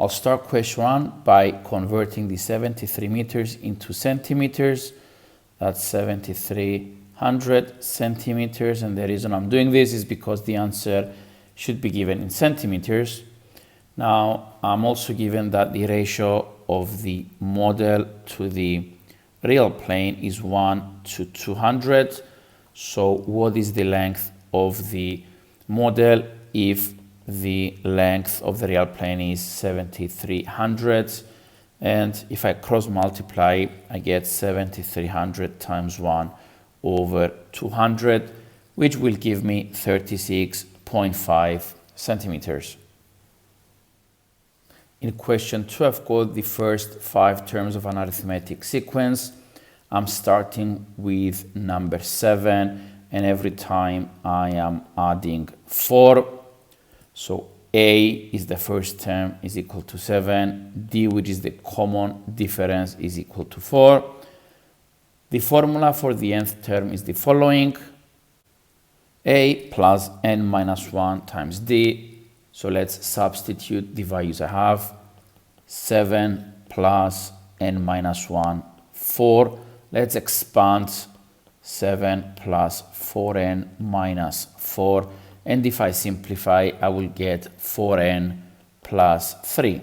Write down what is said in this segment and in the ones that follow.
I'll start question 1 by converting the 73 meters into centimeters. That's 7,300 centimeters, and the reason I'm doing this is because the answer should be given in centimeters. Now, I'm also given that the ratio of the model to the real plane is 1 to 200. So what is the length of the model if the length of the real plane is 7,300? And if I cross multiply, I get 7,300 times 1 over 200, which will give me 36.5 centimeters. In question 2, I've got the first 5 terms of an arithmetic sequence. I'm starting with number 7, and every time I am adding 4. So A is the first term, is equal to 7. D, which is the common difference, is equal to 4. The formula for the nth term is the following: A plus n minus 1 times D. So let's substitute the values I have. 7 plus n minus 1, 4. Let's expand 7 plus 4n minus 4. And if I simplify, I will get 4n plus 3.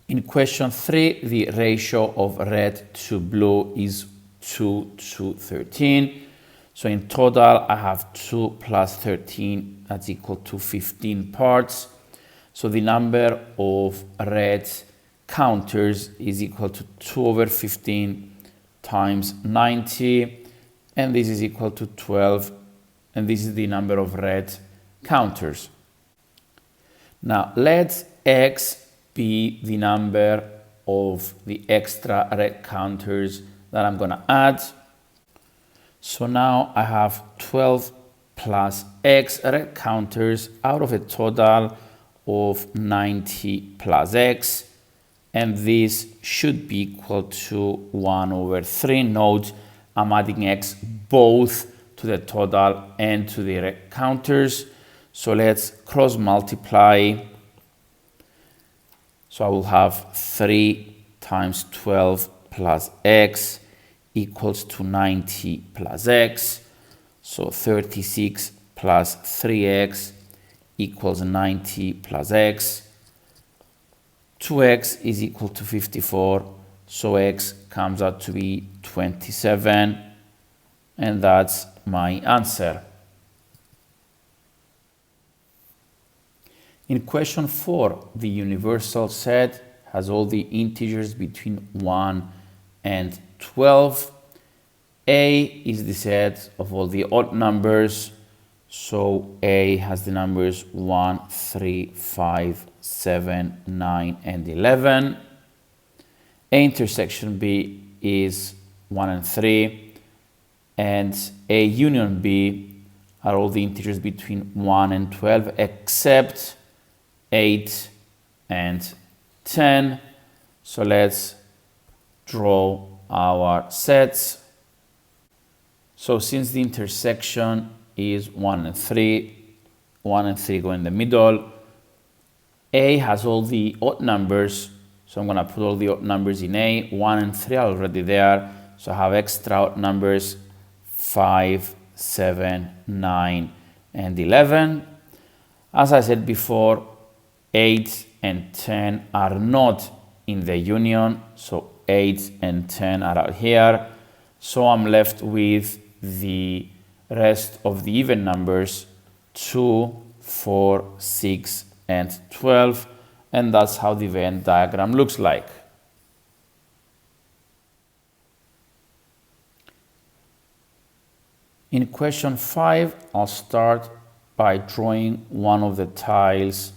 In question 3, the ratio of red to blue is 2 to 13. So in total, I have 2 plus 13, that's equal to 15 parts. So the number of red counters is equal to 2 over 15 times 90, and this is equal to 12, and this is the number of red counters. Now let x be the number of the extra red counters that I'm going to add. So now I have 12 plus x red counters out of a total of 90 plus x, and this should be equal to 1 over 3. Note I'm adding x both to the total and to the red counters. So let's cross multiply. So I will have 3 times 12 plus x equals to 90 plus x. So 36 plus 3x equals 90 plus x. 2x is equal to 54. So x comes out to be 27. And that's my answer. In question 4, the universal set has all the integers between 1 and 12. A is the set of all the odd numbers. So A has the numbers 1, 3, 5, 7, 9, and 11. A intersection B is 1 and 3. And A union B are all the integers between 1 and 12 except 8 and 10. So let's draw our sets. So since the intersection is 1 and 3, 1 and 3 go in the middle. A has all the odd numbers, so I'm going to put all the odd numbers in A. 1 and 3 are already there, so I have extra odd numbers 5, 7, 9, and 11. As I said before, 8 and 10 are not in the union, so 8 and 10 are out here. So I'm left with the rest of the even numbers, 2, 4, 6, and 12, and that's how the Venn diagram looks like. In question 5, I'll start by drawing one of the tiles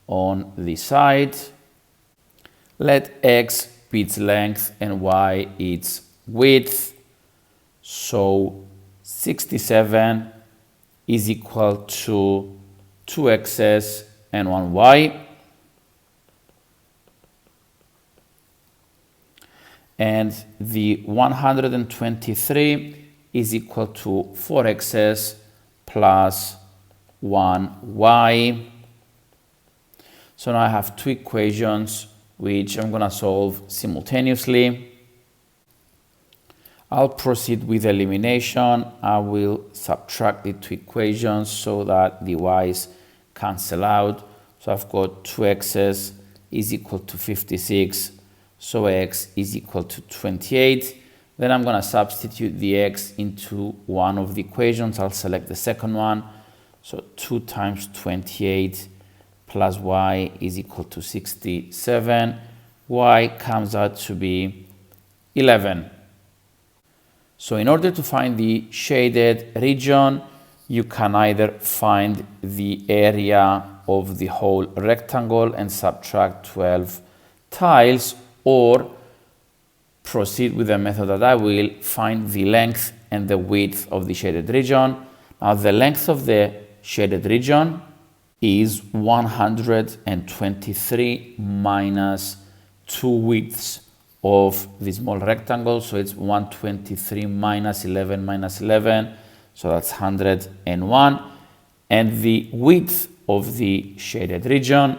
on the side. Let x be its length and y its width. So 67 is equal to 2x's and 1y. And the 123 is equal to 4x's plus 1y. So now I have two equations which I'm going to solve simultaneously. I'll proceed with elimination. I will subtract the two equations so that the y's cancel out. So I've got 2x's is equal to 56. So x is equal to 28. Then I'm going to substitute the x into one of the equations. I'll select the second one. So 2 times 28 plus y is equal to 67. Y comes out to be 11. So in order to find the shaded region, you can either find the area of the whole rectangle and subtract 12 tiles, or proceed with the method that I will, find the length and the width of the shaded region. Now the length of the shaded region is 123 minus 2 widths of the small rectangle. So it's 123 minus 11, so that's 101. And the width of the shaded region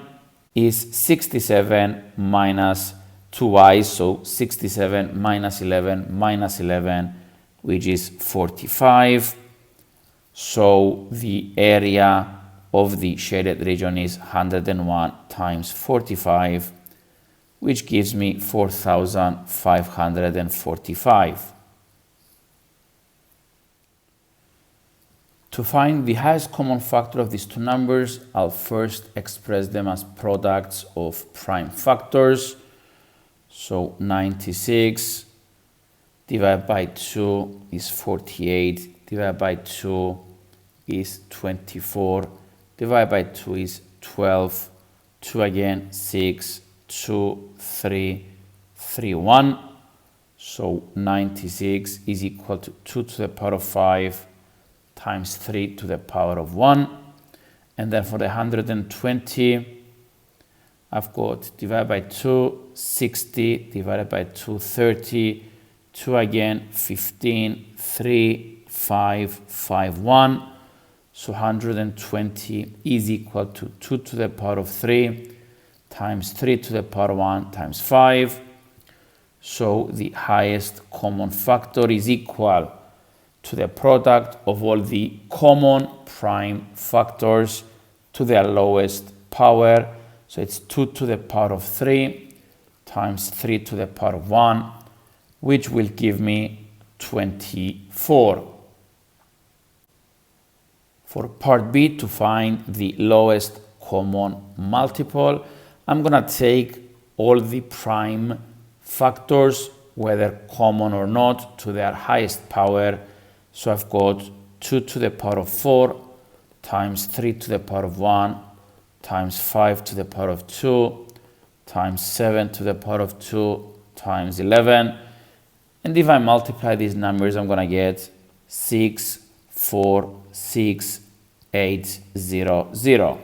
is 67 minus 2y, so 67 minus 11, which is 45. So the area of the shaded region is 101 times 45, which gives me 4,545. To find the highest common factor of these two numbers, I'll first express them as products of prime factors. So 96 divided by 2 is 48, divided by 2 is 24, divided by 2 is 12, 2 again, 6, 2, 3, 3, 1. So 96 is equal to 2 to the power of 5 times 3 to the power of 1. And then for the 120, I've got divided by 2, 60, divided by 2, 30, 2 again, 15, 3, 5, 5, 1. So 120 is equal to 2 to the power of 3 times 3 to the power of 1 times 5. So the highest common factor is equal to the product of all the common prime factors to their lowest power. So it's 2 to the power of 3 times 3 to the power of 1, which will give me 24. For part B, to find the lowest common multiple, I'm going to take all the prime factors, whether common or not, to their highest power. So I've got 2 to the power of 4 times 3 to the power of 1 times 5 to the power of 2 times 7 to the power of 2 times 11. And if I multiply these numbers, I'm going to get 6, 4, 6, 8, 0, 0.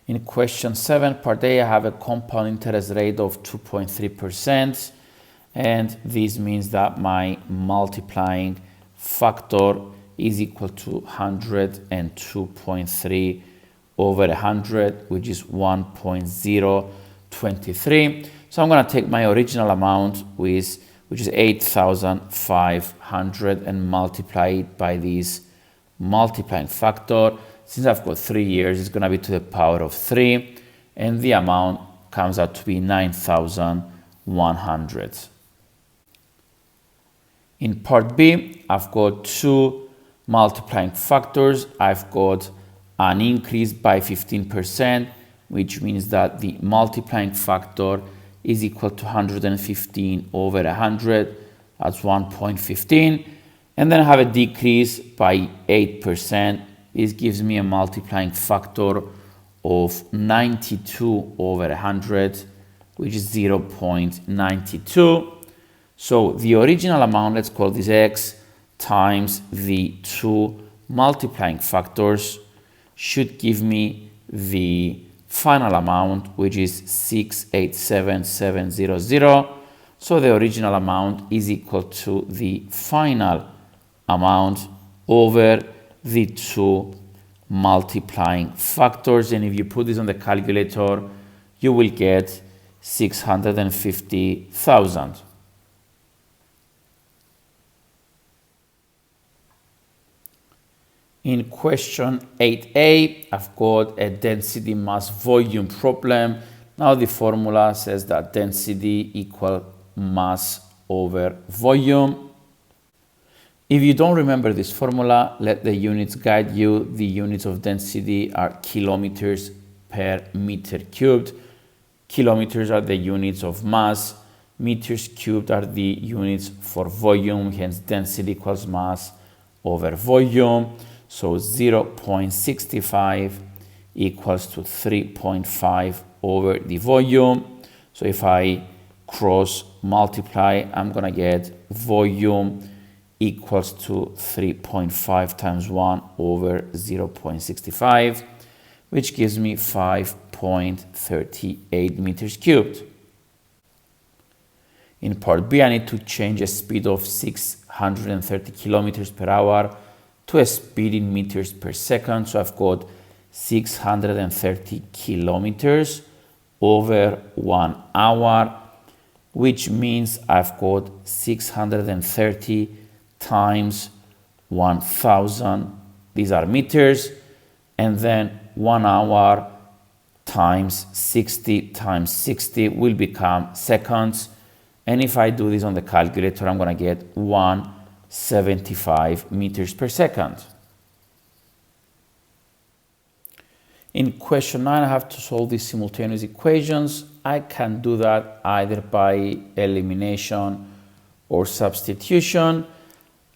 In question 7, part A, I have a compound interest rate of 2.3%, and this means that my multiplying factor is equal to 102.3 over 100, which is 1.023. So I'm going to take my original amount, which is 8,500, and multiply it by this multiplying factor. Since I've got 3 years, it's going to be to the power of 3, and the amount comes out to be 9,100. In part B, I've got two multiplying factors. I've got an increase by 15%, which means that the multiplying factor is equal to 115 over 100. That's 1.15. And then I have a decrease by 8%. This gives me a multiplying factor of 92 over 100, which is 0.92. So the original amount, let's call this x, times the two multiplying factors should give me the final amount, which is 687,700. So the original amount is equal to the final amount over the two multiplying factors. And if you put this on the calculator, you will get 650,000. In question 8a, I've got a density mass volume problem. Now the formula says that density equal mass over volume. If you don't remember this formula, let the units guide you. The units of density are kilometers per meter cubed. Kilometers are the units of mass. Meters cubed are the units for volume, hence density equals mass over volume. So 0.65 equals to 3.5 over the volume. So if I cross multiply, I'm going to get volume equals to 3.5 times 1 over 0.65, which gives me 5.38 meters cubed. In part B, I need to change a speed of 630 kilometers per hour to a speed in meters per second. So I've got 630 kilometers over 1 hour, which means I've got 630 times 1000. These are meters. And then 1 hour times 60 times 60 will become seconds. And if I do this on the calculator, I'm going to get 175 meters per second. In question 9, I have to solve these simultaneous equations. I can do that either by elimination or substitution.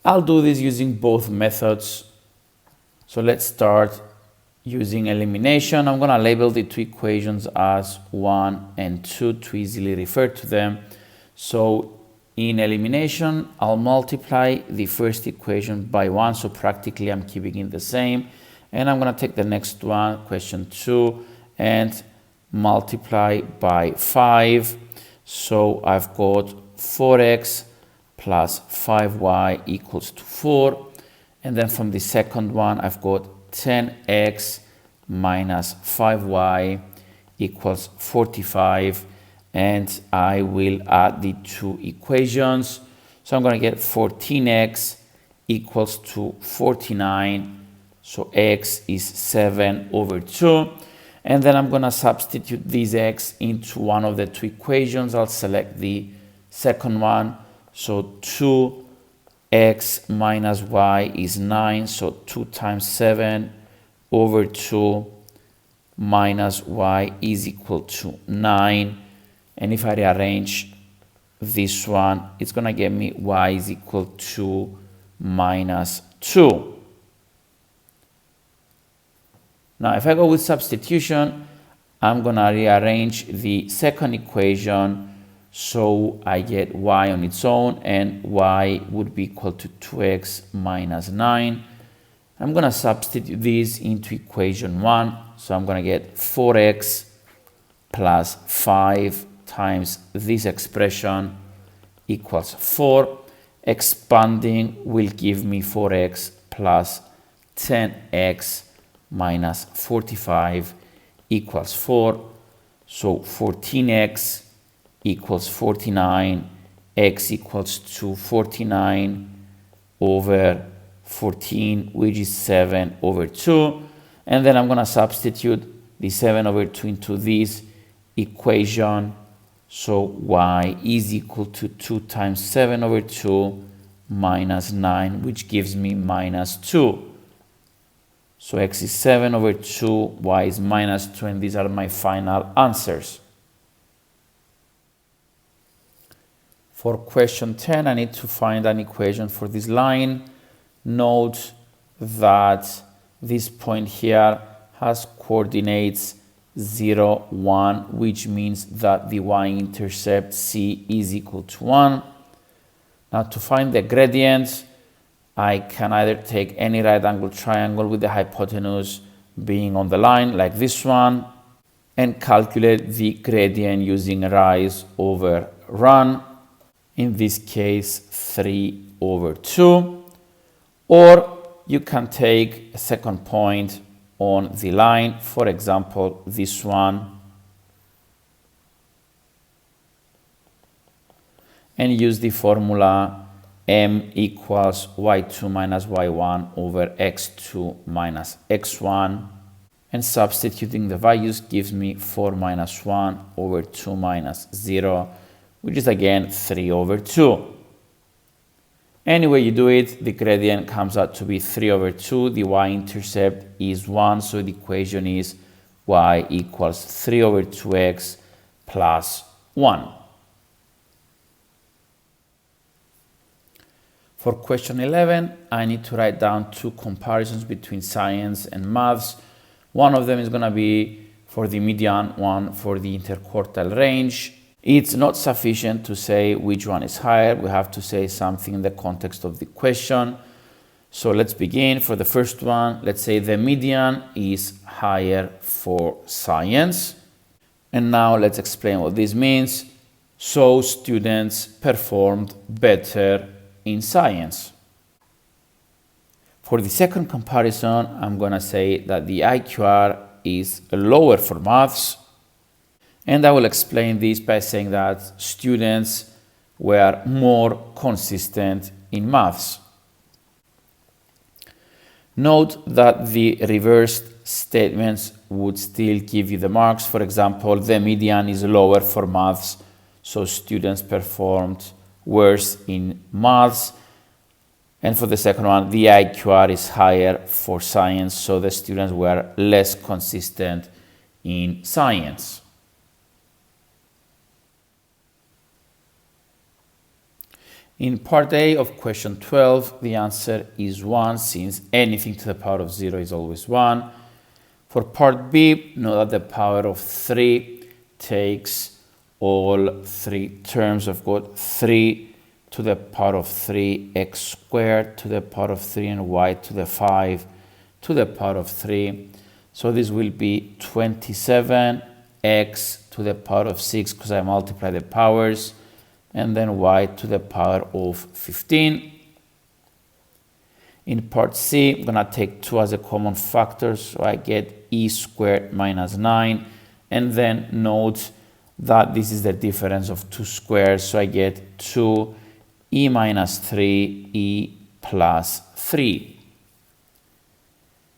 I'll do this using both methods. So let's start using elimination. I'm going to label the two equations as 1 and 2 to easily refer to them. So in elimination, I'll multiply the first equation by 1, so practically I'm keeping it the same. And I'm going to take the next one, question 2, and multiply by 5. So I've got 4x plus 5y equals to 4. And then from the second one, I've got 10x minus 5y equals 45. And I will add the two equations. So I'm going to get 14x equals to 49. So x is 7 over 2. And then I'm going to substitute this x into one of the two equations. I'll select the second one. So 2x minus y is 9. So 2 times 7 over 2 minus y is equal to 9. And if I rearrange this one, it's going to give me y is equal to minus 2. Now, if I go with substitution, I'm going to rearrange the second equation so I get y on its own, and y would be equal to 2x minus 9. I'm going to substitute this into equation 1. So I'm going to get 4x plus 5 times this expression equals 4. Expanding will give me 4x plus 10x minus 45 equals 4. So 14x equals 49, x equals to 49 over 14, which is 7 over 2. And then I'm going to substitute the 7 over 2 into this equation. So y is equal to 2 times 7 over 2 minus 9, which gives me minus 2. So x is 7 over 2, y is minus 2, and these are my final answers. For question 10, I need to find an equation for this line. Note that this point here has coordinates 0, 1, which means that the y-intercept c is equal to 1. Now to find the gradient, I can either take any right angle triangle with the hypotenuse being on the line, like this one, and calculate the gradient using rise over run. in this case 3/2, or you can take a second point on the line, for example this one, and use the formula m equals y2 minus y1 over x2 minus x1, and substituting the values gives me 4 minus 1 over 2 minus 0, which is again 3/2. Any way you do it, the gradient comes out to be 3/2. The y-intercept is 1, so the equation is y equals 3/2x plus 1. For question 11, I need to write down two comparisons between science and maths. One of them is going to be for the median, one for the interquartile range. It's not sufficient to say which one is higher. We have to say something in the context of the question. So let's begin. For the first one, let's say the median is higher for science. And now let's explain what this means. So students performed better in science. For the second comparison, I'm going to say that the IQR is lower for maths. And I will explain this by saying that students were more consistent in maths. Note that the reversed statements would still give you the marks. For example, the median is lower for maths, so students performed worse in maths. And for the second one, the IQR is higher for science, so the students were less consistent in science. In part A of question 12, the answer is 1, since anything to the power of 0 is always 1. For part B, know that the power of 3 takes all three terms. I've got 3 to the power of 3, x squared to the power of 3, and y to the 5 to the power of 3. So this will be 27 x to the power of 6, because I multiply the powers, and then y to the power of 15. In part C, I'm going to take 2 as a common factor, so I get e squared minus 9, and then note that this is the difference of 2 squares, so I get 2 e minus 3 e plus 3.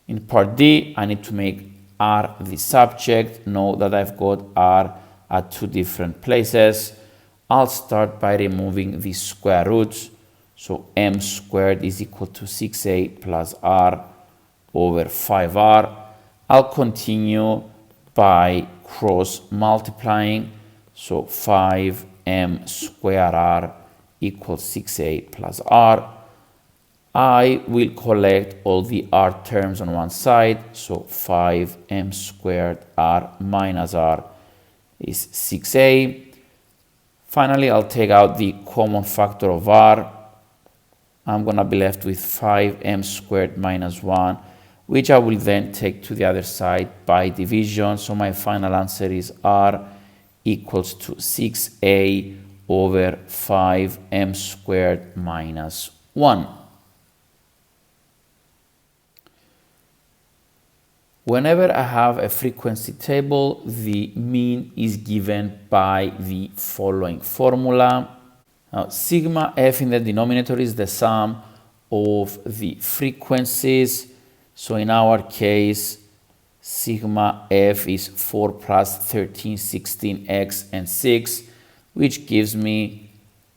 In part D, I need to make r the subject. Note that I've got r at 2 different places. I'll start by removing the square roots. So m squared is equal to 6a plus r over 5r. I'll continue by cross multiplying. So 5m squared r equals 6a plus r. I will collect all the r terms on one side. So 5m squared r minus r is 6a. Finally, I'll take out the common factor of r. I'm going to be left with 5m squared minus 1, which I will then take to the other side by division. So my final answer is r equals to 6a over 5m squared minus 1. Whenever I have a frequency table, the mean is given by the following formula. Now, sigma f in the denominator is the sum of the frequencies. So in our case, sigma f is 4 plus 13, 16, x, and 6, which gives me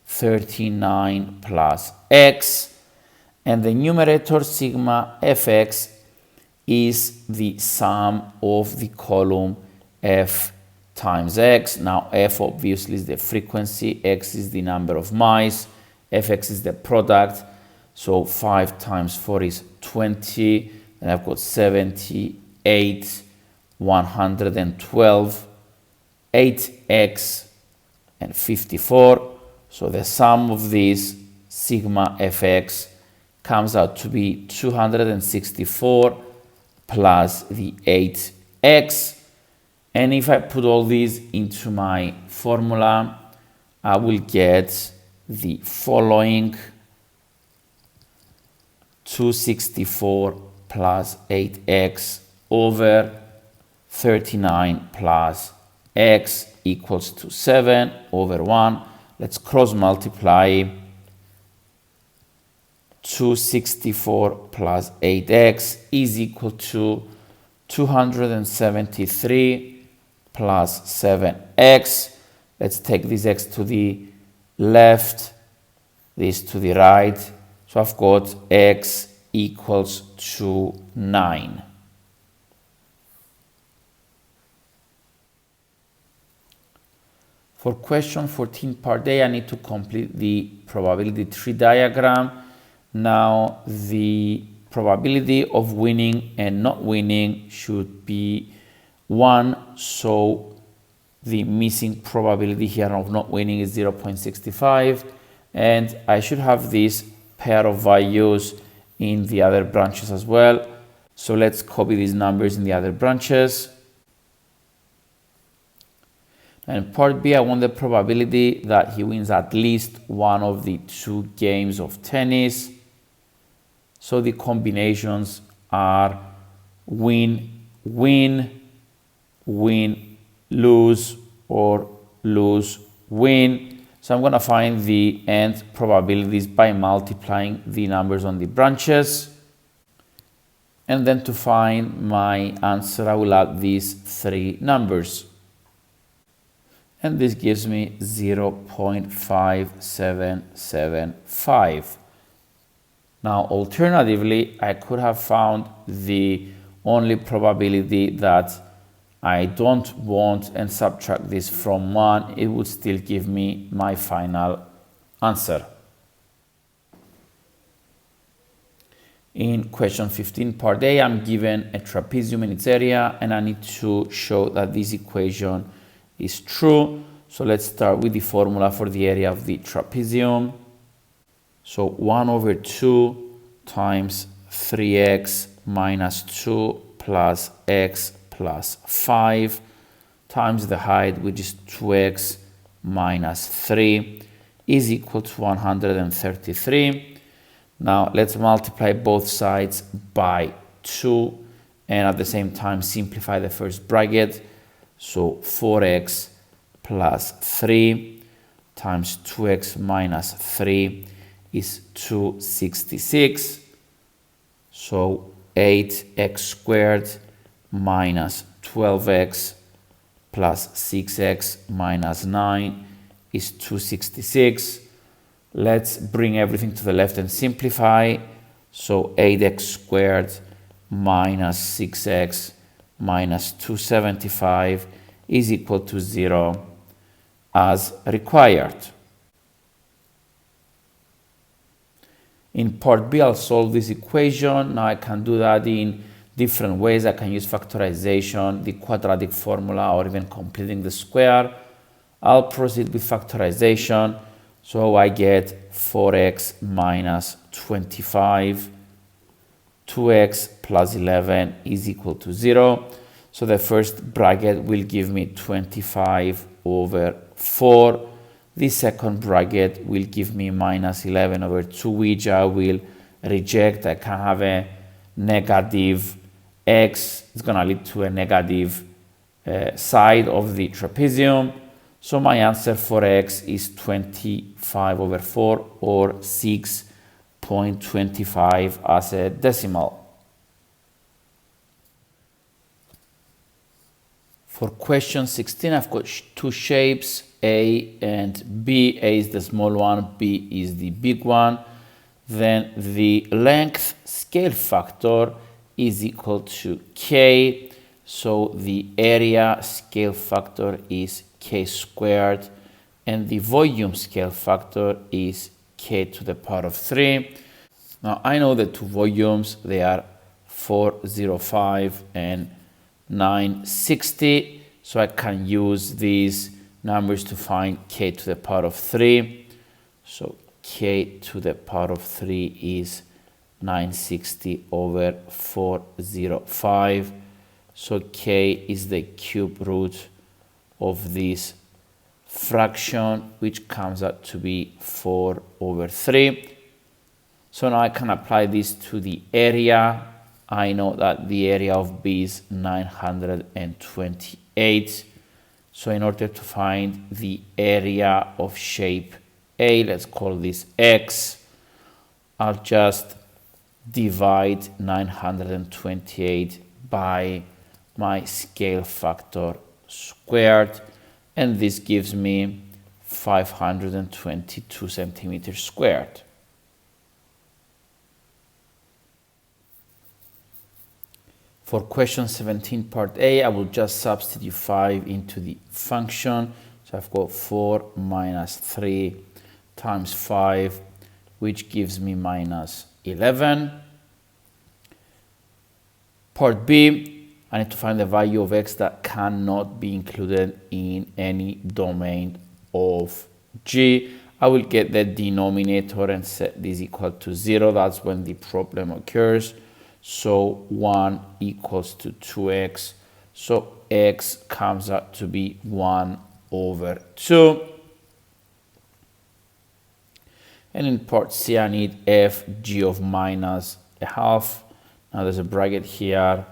39 plus x. And the numerator, sigma fx, is the sum of the column f times x. Now f obviously is the frequency, x is the number of mice, fx is the product. So 5 times 4 is 20, and I've got 78, 112, 8x, and 54. So the sum of these, sigma fx, comes out to be 264 plus the 8x. And if I put all these into my formula, I will get the following: 264 plus 8x over 39 plus x equals to 7 over 1. Let's cross multiply. 264 plus 8x is equal to 273 plus 7x. Let's take this x to the left, this to the right. So I've got x equals to 9. For question 14 part A, I need to complete the probability tree diagram. Now, the probability of winning and not winning should be 1, so the missing probability here of not winning is 0.65, and I should have this pair of values in the other branches as well. So let's copy these numbers in the other branches. And part B, I want the probability that he wins at least one of the 2 games of tennis. So the combinations are win, win, win, lose, or lose, win. So I'm going to find the end probabilities by multiplying the numbers on the branches. And then to find my answer, I will add these 3 numbers. And this gives me 0.5775. Now, alternatively, I could have found the only probability that I don't want and subtract this from 1. It would still give me my final answer. In question 15 part A, I'm given a trapezium in its area, and I need to show that this equation is true. So let's start with the formula for the area of the trapezium. So 1 over 2 times 3x minus 2 plus x plus 5 times the height, which is 2x minus 3, is equal to 133. Now let's multiply both sides by 2 and at the same time simplify the first bracket. So 4x plus 3 times 2x minus 3 is 266. So 8x squared minus 12x plus 6x minus 9 is 266. Let's bring everything to the left and simplify. So 8x squared minus 6x minus 275 is equal to 0 as required. In part B, I'll solve this equation. Now I can do that in different ways. I can use factorization, the quadratic formula, or even completing the square. I'll proceed with factorization. So I get 4x minus 25, 2x plus 11 is equal to 0. So the first bracket will give me 25 over 4. The second bracket will give me minus 11 over 2, which I will reject. I can have a negative x. It's going to lead to a negative side of the trapezium. So my answer for x is 25 over 4, or 6.25 as a decimal. For question 16, I've got 2 shapes, A and B. A is the small one, B is the big one. Then the length scale factor is equal to K. So the area scale factor is K squared, and the volume scale factor is K to the power of 3. Now I know the 2 volumes, they are 405 and 960, so I can use these numbers to find K to the power of 3. So K to the power of 3 is 960 over 405. So K is the cube root of this fraction, which comes out to be 4/3. So now I can apply this to the area. I know that the area of B is 928. So in order to find the area of shape A, let's call this X, I'll just divide 928 by my scale factor squared, and this gives me 522 centimeters squared. For question 17 part A, I will just substitute 5 into the function. So I've got 4 minus 3 times 5, which gives me minus 11. Part B, I need to find the value of x that cannot be included in any domain of G. I will get the denominator and set this equal to 0. That's when the problem occurs. So 1 equals to 2x. So x comes out to be 1/2. And in part C, I need f g of minus a half. Now there's a bracket here.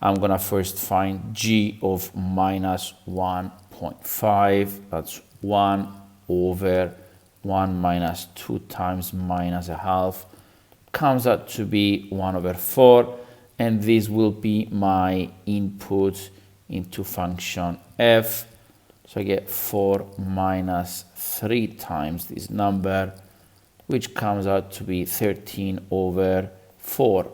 I'm going to first find g of minus 1.5. That's 1/1 minus 2 times minus a half. Comes out to be 1/4, and this will be my input into function f. So I get 4 minus 3 times this number, which comes out to be 13/4.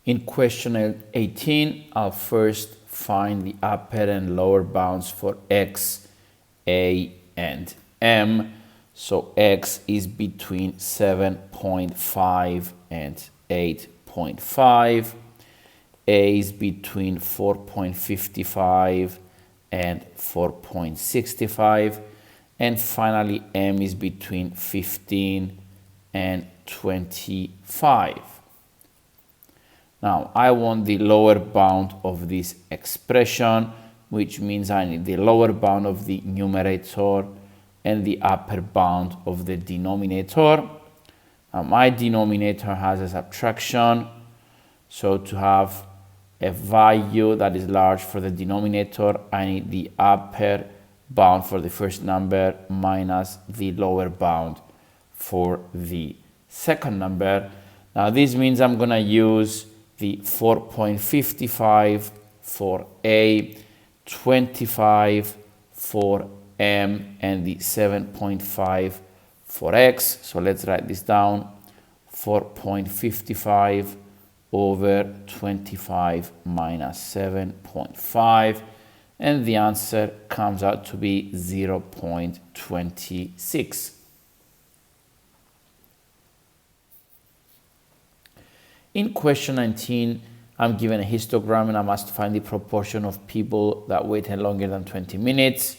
In question 18, I'll first find the upper and lower bounds for x, a, and m. So x is between 7.5 and 8.5. A is between 4.55 and 4.65. And finally, m is between 15 and 25. Now, I want the lower bound of this expression, which means I need the lower bound of the numerator and the upper bound of the denominator. Now, my denominator has a subtraction, so to have a value that is large for the denominator, I need the upper bound for the first number minus the lower bound for the second number. Now, this means I'm going to use the 4.55 for A, 25 for M, and the 7.5 for X. So let's write this down. 4.55 over 25 minus 7.5. And the answer comes out to be 0.26. In question 19, I'm given a histogram and I must find the proportion of people that waited longer than 20 minutes.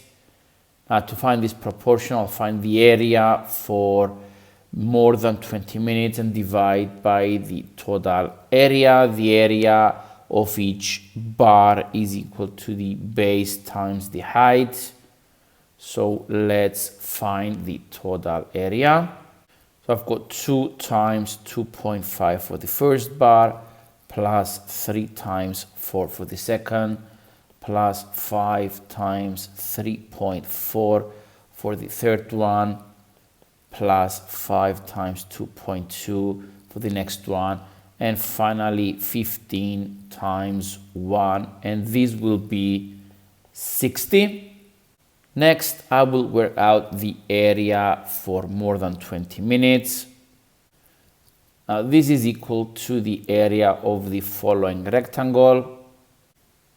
To find this proportion, I'll find the area for more than 20 minutes and divide by the total area. The area of each bar is equal to the base times the height. So let's find the total area. So I've got 2 times 2.5 for the first bar, plus 3 times 4 for the second, plus 5 times 3.4 for the third one, plus 5 times 2.2 for the next one, and finally 15 times 1, and this will be 60. Next, I will work out the area for more than 20 minutes. This is equal to the area of the following rectangle.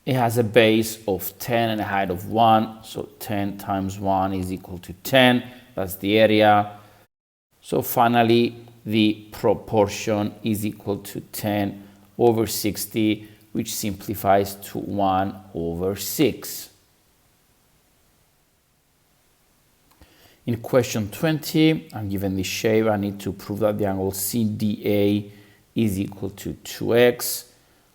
It has a base of 10 and a height of 1, so 10 times 1 is equal to 10. That's the area. So finally, the proportion is equal to 10 over 60, which simplifies to 1/6. In question 20, I'm given this shape. I need to prove that the angle CDA is equal to 2x.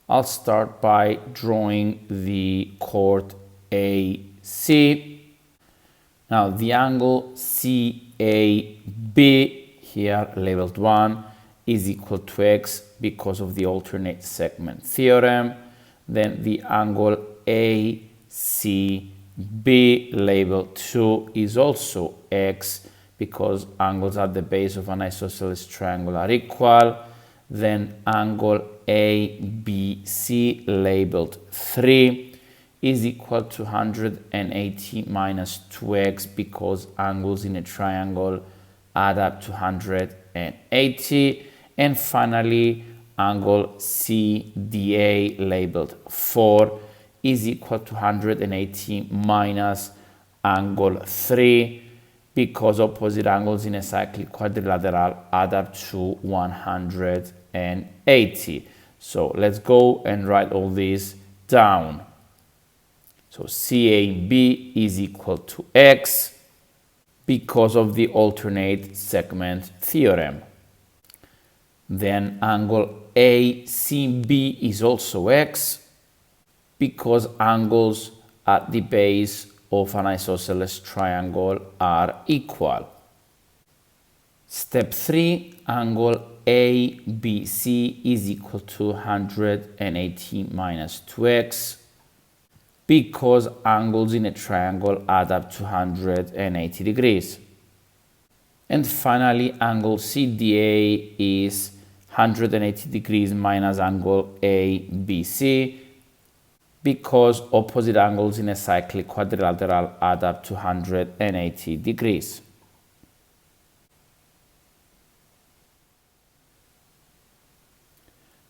I'll start by drawing the chord AC. Now the angle CAB, here labeled 1, is equal to x because of the alternate segment theorem. Then the angle ACB, labeled 2, is also x because angles at the base of an isosceles triangle are equal. Then angle ABC, labeled 3, is equal to 180 minus 2x because angles in a triangle add up to 180. And finally, angle CDA, labeled 4, is equal to 180 minus angle 3 because opposite angles in a cyclic quadrilateral add up to 180. So let's go and write all this down. So CAB is equal to x because of the alternate segment theorem. Then angle ACB is also x because angles at the base of an isosceles triangle are equal. Step 3, angle ABC is equal to 180 minus 2x because angles in a triangle add up to 180 degrees. And finally, angle CDA is 180 degrees minus angle ABC because opposite angles in a cyclic quadrilateral add up to 180 degrees.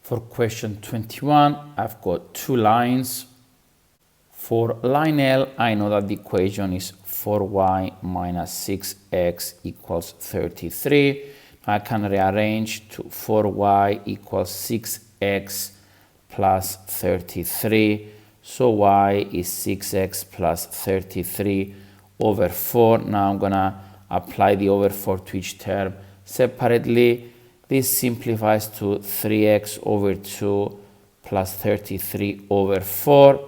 For question 21, I've got two lines. For line L, I know that the equation is 4y minus 6x equals 33. I can rearrange to 4y equals 6x plus 33. So y is 6x plus 33 over 4. Now I'm going to apply the over 4 to each term separately. This simplifies to 3x over 2 plus 33 over 4.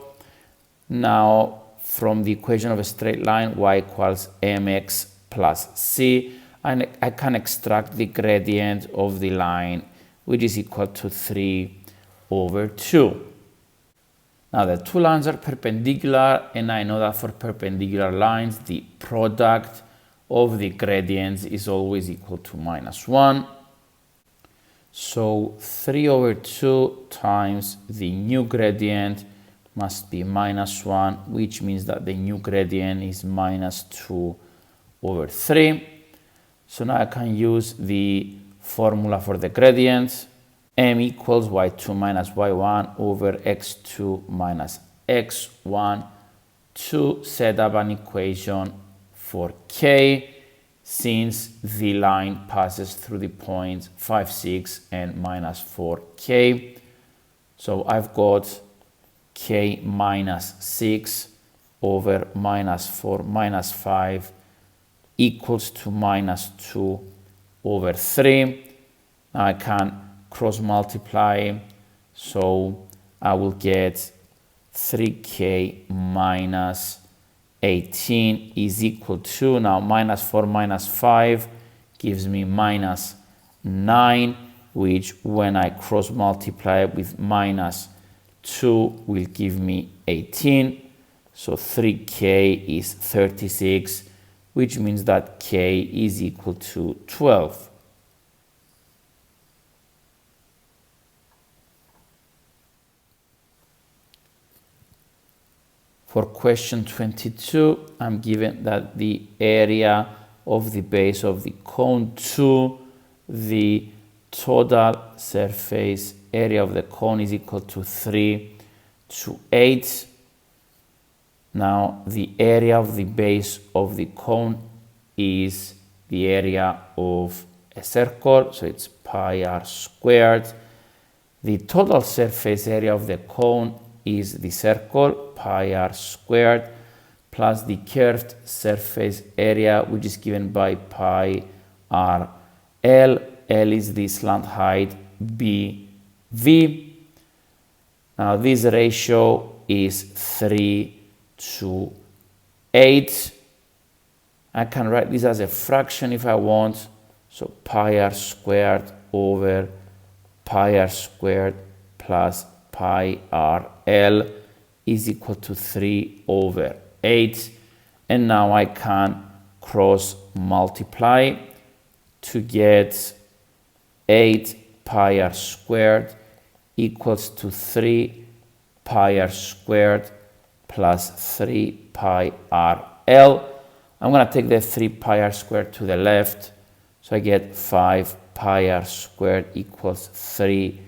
Now, from the equation of a straight line, y equals mx plus c, and I can extract the gradient of the line, which is equal to 3 over 2. Now, the two lines are perpendicular, and I know that for perpendicular lines, the product of the gradients is always equal to minus 1. So 3 over 2 times the new gradient must be minus 1, which means that the new gradient is minus 2 over 3. So now I can use the formula for the gradients. M equals y2 minus y1 over x2 minus x1 to set up an equation for k, since the line passes through the points 5, 6 and minus 4k. So I've got k minus 6 over minus 4 minus 5 equals to minus 2 over 3. Now I can cross multiply, so I will get 3k minus 18 is equal to, now minus 4 minus 5 gives me minus 9, which when I cross multiply with minus 2 will give me 18. So 3k is 36, which means that k is equal to 12. For question 22, I'm given that the area of the base of the cone 2, the total surface area of the cone is equal to 3 to 8. Now the area of the base of the cone is the area of a circle, so it's pi r squared. The total surface area of the cone is the circle, pi r squared, plus the curved surface area, which is given by pi r L. L is the slant height BV. Now this ratio is 3 to 8. I can write this as a fraction if I want. So pi r squared over pi r squared plus pi r L is equal to 3 over 8. And now I can cross multiply to get 8 pi r squared equals to 3 pi r squared plus 3 pi r L. I'm going to take the 3 pi r squared to the left. So I get 5 pi r squared equals 3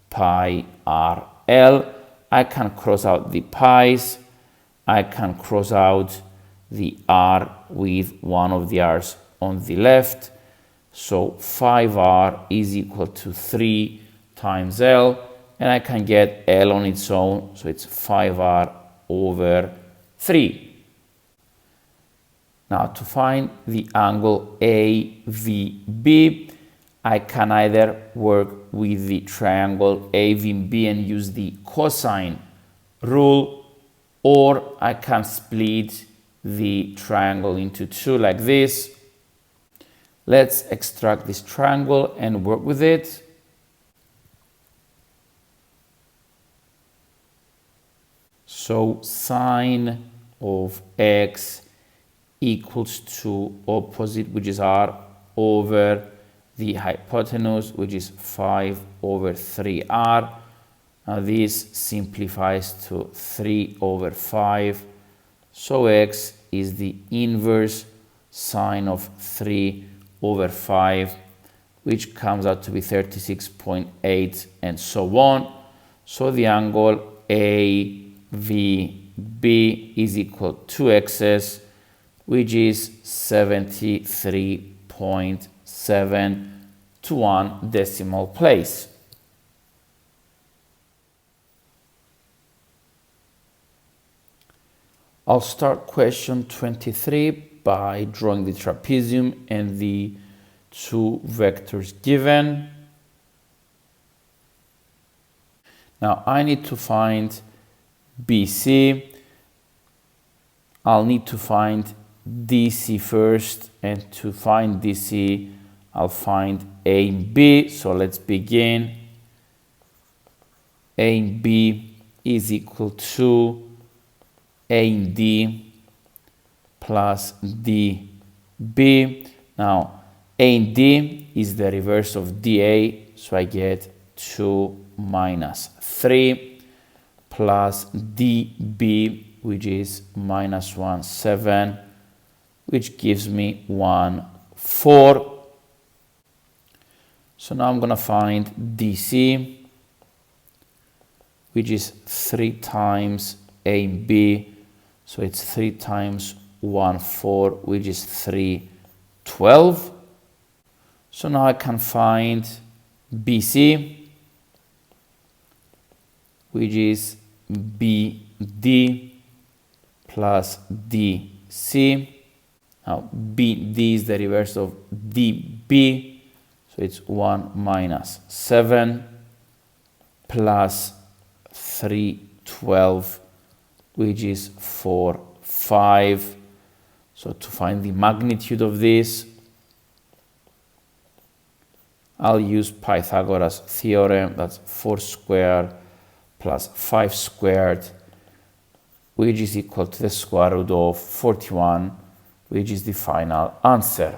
pi r L. I can cross out the pi's. I can cross out the r with one of the r's on the left. So 5r is equal to 3 times L. And I can get L on its own. So it's 5r over 3. Now to find the angle AVB, I can either work with the triangle AVB and use the cosine rule, or I can split the triangle into two like this. Let's extract this triangle and work with it. So sine of x equals to opposite, which is r, over the hypotenuse, which is 5 over 3r. Now this simplifies to 3 over 5. So x is the inverse sine of 3 over 5, which comes out to be 36.8 and so on. So the angle AVB is equal to x's, which is 73.7 to 1 decimal place. I'll start question 23 by drawing the trapezium and the two vectors given. Now I need to find BC. I'll need to find DC first, and to find DC I'll find A and B. So let's begin. A and B is equal to A and D plus DB. Now A and D is the reverse of DA, so I get 2 minus 3 plus DB, which is minus 1, 7, which gives me 1, 4. So now I'm going to find DC, which is 3 times A and B. So it's 3 times 1, 4, which is 3, 12. So now I can find BC, which is BD plus DC. Now BD is the reverse of DB, so it's 1 minus 7 plus 3, 12, which is 4, 5. So to find the magnitude of this, I'll use Pythagoras theorem. That's 4 squared plus 5 squared, which is equal to the square root of 41, which is the final answer.